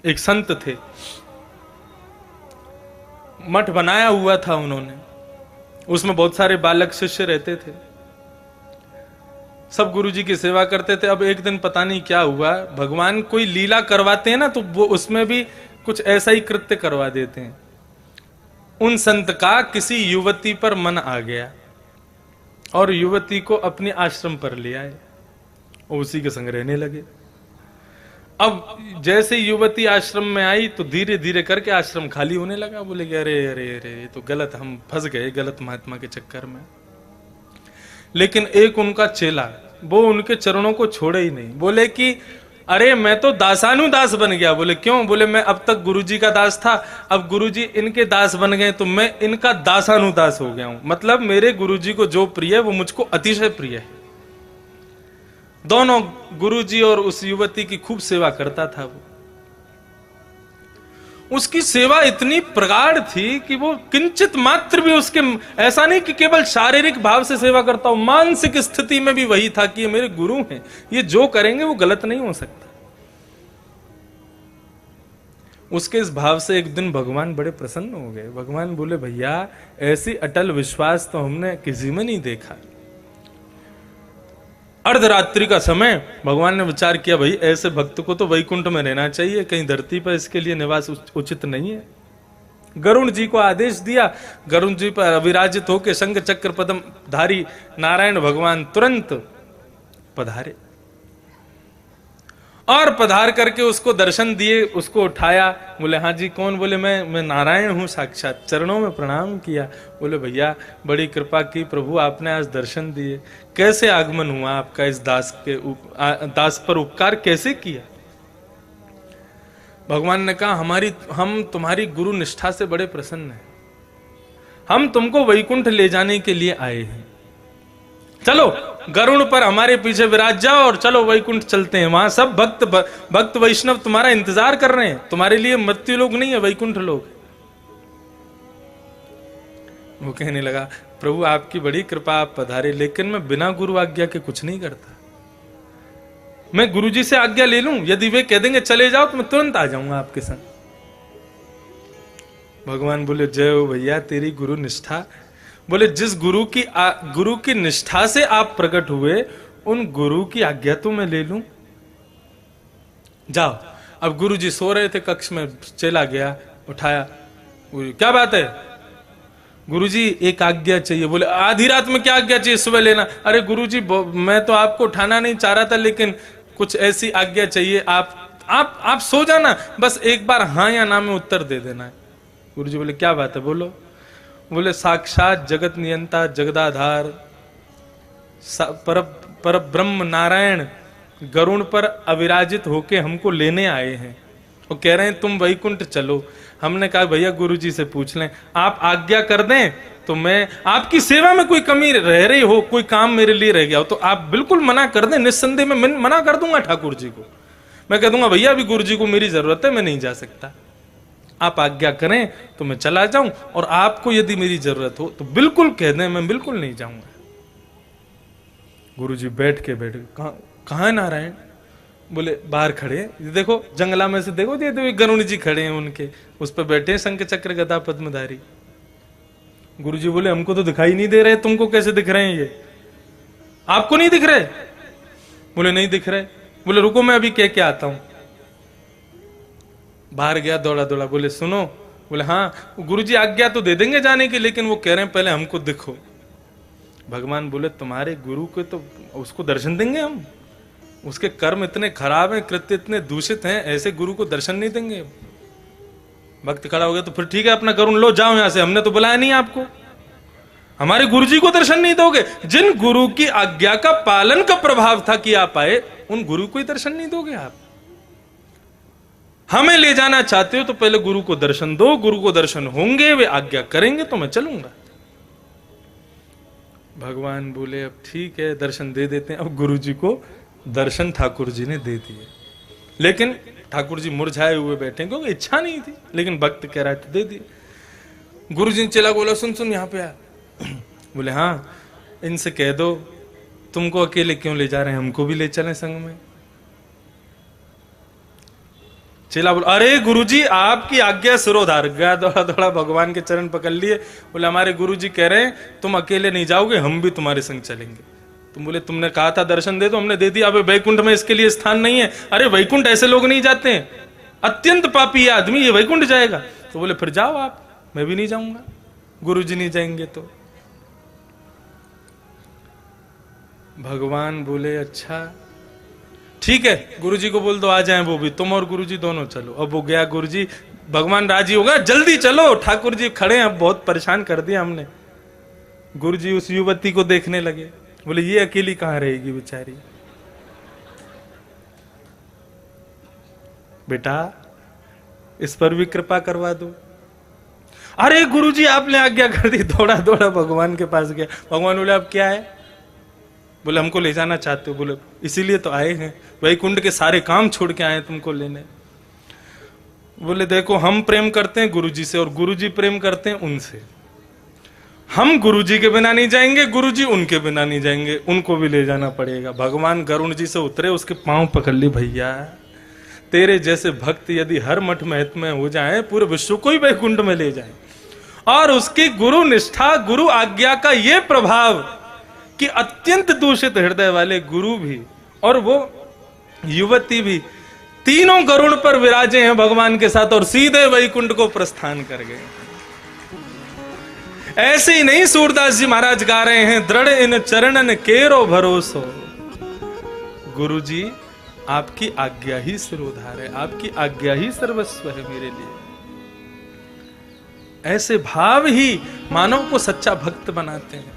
एक संत थे, मठ बनाया हुआ था उन्होंने, उसमें बहुत सारे बालक शिष्य रहते थे, सब गुरुजी की सेवा करते थे। अब एक दिन पता नहीं क्या हुआ, भगवान कोई लीला करवाते हैं ना तो वो उसमें भी कुछ ऐसा ही कृत्य करवा देते हैं। उन संत का किसी युवती पर मन आ गया और युवती को अपने आश्रम पर ले आए और उसी के संग रहने लगे। अब जैसे युवती आश्रम में आई तो धीरे धीरे करके आश्रम खाली होने लगा। बोले कि अरे अरे अरे ये तो गलत, हम फंस गए गलत महात्मा के चक्कर में। लेकिन एक उनका चेला, वो उनके चरणों को छोड़े ही नहीं। बोले कि अरे मैं तो दासानुदास बन गया। बोले क्यों? बोले मैं अब तक गुरुजी का दास था, अब गुरुजी इनके दास बन गए तो मैं इनका दासानुदास हो गया हूं। मतलब मेरे गुरुजी को जो प्रिय है वो मुझको अतिशय प्रिय है। दोनों गुरुजी और उस युवती की खूब सेवा करता था वो। उसकी सेवा इतनी प्रगाढ़ थी कि वो किंचित मात्र भी उसके, ऐसा नहीं कि केवल शारीरिक भाव से सेवा करता हूं, मानसिक स्थिति में भी वही था कि ये मेरे गुरु हैं, ये जो करेंगे वो गलत नहीं हो सकता। उसके इस भाव से एक दिन भगवान बड़े प्रसन्न हो गए। भगवान बोले भैया ऐसी अटल विश्वास तो हमने किसी में नहीं देखा। अर्धरात्रि का समय भगवान ने विचार किया भाई ऐसे भक्त को तो वैकुंठ में रहना चाहिए, कहीं धरती पर इसके लिए निवास उचित नहीं है। गरुण जी को आदेश दिया, गरुण जी पर अविराजित होकर शंख चक्र पद्म धारी नारायण भगवान तुरंत पधारे और पधार करके उसको दर्शन दिए, उसको उठाया। बोले हाँ जी कौन? बोले मैं नारायण हूं साक्षात। चरणों में प्रणाम किया। बोले भैया बड़ी कृपा की प्रभु, आपने आज दर्शन दिए, कैसे आगमन हुआ आपका इस दास पर उपकार कैसे किया? भगवान ने कहा हम तुम्हारी गुरु निष्ठा से बड़े प्रसन्न हैं, हम तुमको वैकुंठ ले जाने के लिए आए हैं। चलो गरुड़ पर हमारे पीछे विराज जाओ और चलो वैकुंठ चलते हैं। वहां सब भक्त वैष्णव तुम्हारा इंतजार कर रहे हैं, तुम्हारे लिए मृत्यु लोग नहीं है, वैकुंठ लोग। वो कहने लगा प्रभु आपकी बड़ी कृपा, आप पधारे, लेकिन मैं बिना गुरु आज्ञा के कुछ नहीं करता। मैं गुरुजी से आज्ञा ले लूं, यदि वे कह देंगे चले जाओ तो मैं तुरंत आ जाऊंगा आपके संग। भगवान बोले जय हो भैया तेरी गुरु निष्ठा। बोले जिस गुरु की निष्ठा से आप प्रकट हुए उन गुरु की आज्ञा तो मैं ले लूं। जाओ। अब गुरुजी सो रहे थे कक्ष में, चला गया उठाया। क्या बात है? गुरुजी एक आज्ञा चाहिए। बोले आधी रात में क्या आज्ञा चाहिए, सुबह लेना। अरे गुरुजी मैं तो आपको उठाना नहीं चाह रहा था, लेकिन कुछ ऐसी आज्ञा चाहिए, आप सो जाना, बस एक बार हाँ या ना में उत्तर दे देना है। गुरुजी बोले क्या बात है बोलो। बोले साक्षात जगत नियंता जगदाधार पर ब्रह्म नारायण गरुण पर अविराजित होके हमको लेने आए हैं और कह रहे हैं तुम वैकुंठ चलो। हमने कहा भैया गुरुजी से पूछ लें, आप आज्ञा कर दें तो मैं आपकी सेवा में कोई कमी रह रही हो, कोई काम मेरे लिए रह गया हो तो आप बिल्कुल मना कर दें, निस्संदेह मैं मना कर दूंगा ठाकुर जी को। मैं कह दूंगा भैया अभी गुरुजी को मेरी जरूरत है, मैं नहीं जा सकता, आप आज्ञा करें तो मैं चला जाऊं, और आपको यदि मेरी जरूरत हो तो बिल्कुल कह दें मैं बिल्कुल नहीं जाऊंगा। गुरुजी बैठ के कहां नारायण? बोले बाहर खड़े, देखो जंगला में से देखो, ये गरुण जी खड़े हैं, उनके उस पर बैठे शंख चक्र गदा पद्मधारी। गुरुजी बोले हमको तो दिखाई नहीं दे रहे, तुमको कैसे दिख रहे हैं? ये आपको नहीं दिख रहे? बोले नहीं दिख रहे। बोले रुको मैं अभी कह के आता हूं। बाहर गया दौड़ा दौड़ा। बोले सुनो। बोले हाँ। गुरुजी आज्ञा तो दे देंगे जाने की, लेकिन वो कह रहे हैं पहले हमको दिखो। भगवान बोले तुम्हारे गुरु को तो उसको दर्शन देंगे हम? उसके कर्म इतने खराब हैं, कृत्य इतने दूषित हैं, ऐसे गुरु को दर्शन नहीं देंगे। भक्त खड़ा हो गया तो फिर ठीक है अपना करुण लो, जाओ यहां से, हमने तो बुलाया नहीं आपको, हमारे गुरुजी को दर्शन नहीं दोगे? जिन गुरु की आज्ञा का पालन का प्रभाव था कि आप आए, उन गुरु को ही दर्शन नहीं दोगे आप? हमें ले जाना चाहते हो तो पहले गुरु को दर्शन दो, गुरु को दर्शन होंगे, वे आज्ञा करेंगे तो मैं चलूंगा। भगवान बोले अब ठीक है दर्शन दे देते हैं। अब गुरुजी को दर्शन ठाकुर जी ने दे दिए, लेकिन ठाकुर जी मुरझाए हुए बैठे क्योंकि इच्छा नहीं थी, लेकिन भक्त कह रहा है तो दे दिए। गुरुजी ने चला बोला सुन सुन यहाँ पे आ। बोले हाँ। इनसे कह दो तुमको अकेले क्यों ले जा रहे हैं, हमको भी ले चलें संग में। चेला बोला, अरे गुरुजी आपकी आज्ञा सिरोधार। गया दौड़ा दौड़ा भगवान के चरण पकड़ लिए। बोले हमारे गुरुजी कह रहे हैं तुम अकेले नहीं जाओगे, हम भी तुम्हारे संग चलेंगे। तुम बोले तुमने कहा था दर्शन दे दो, हमने दे दिया। अब वैकुंठ में इसके लिए स्थान नहीं है। अरे वैकुंठ ऐसे लोग नहीं जाते हैं, अत्यंत पापी है आदमी, ये वैकुंठ जाएगा। तो बोले फिर जाओ आप, मैं भी नहीं जाऊंगा, गुरुजी नहीं जाएंगे तो। भगवान बोले अच्छा ठीक है, गुरुजी को बोल दो आ जाएं वो भी, तुम और गुरुजी दोनों चलो। अब वो गया गुरुजी, भगवान राजी होगा, जल्दी चलो, ठाकुर जी खड़े हैं, बहुत परेशान कर दिया हमने। गुरुजी उस युवती को देखने लगे, बोले ये अकेली कहां रहेगी बेचारी, बेटा इस पर भी कृपा करवा दो। अरे गुरुजी आपने आज्ञा कर दी। दौड़ा दौड़ा भगवान के पास गया। भगवान बोले अब क्या है? बोले हमको ले जाना चाहते हो? बोले इसीलिए तो आए हैं, वैकुंठ के सारे काम छोड़ के आए तुमको लेने। बोले देखो हम प्रेम करते हैं गुरुजी से और गुरुजी प्रेम करते हैं उनसे। हम गुरुजी के बिना नहीं जाएंगे, गुरुजी उनके बिना नहीं जाएंगे, उनको भी ले जाना पड़ेगा। भगवान गरुण जी से उतरे, उसके पांव पकड़ ली, भैया तेरे जैसे भक्त यदि हर मठ महत्व हो जाए, पूरे विश्व को ही वैकुंठ में ले जाए। और उसकी गुरु निष्ठा, गुरु आज्ञा का ये प्रभाव कि अत्यंत दूषित हृदय वाले गुरु भी और वो युवती भी तीनों गरुड़ पर विराजे हैं भगवान के साथ और सीधे वैकुंठ को प्रस्थान कर गए। ऐसे ही नहीं सूरदास जी महाराज गा रहे हैं, दृढ़ इन चरणन केरो भरोसो। गुरु जी आपकी आज्ञा ही सिरोधार है, आपकी आज्ञा ही सर्वस्व है मेरे लिए। ऐसे भाव ही मानव को सच्चा भक्त बनाते हैं।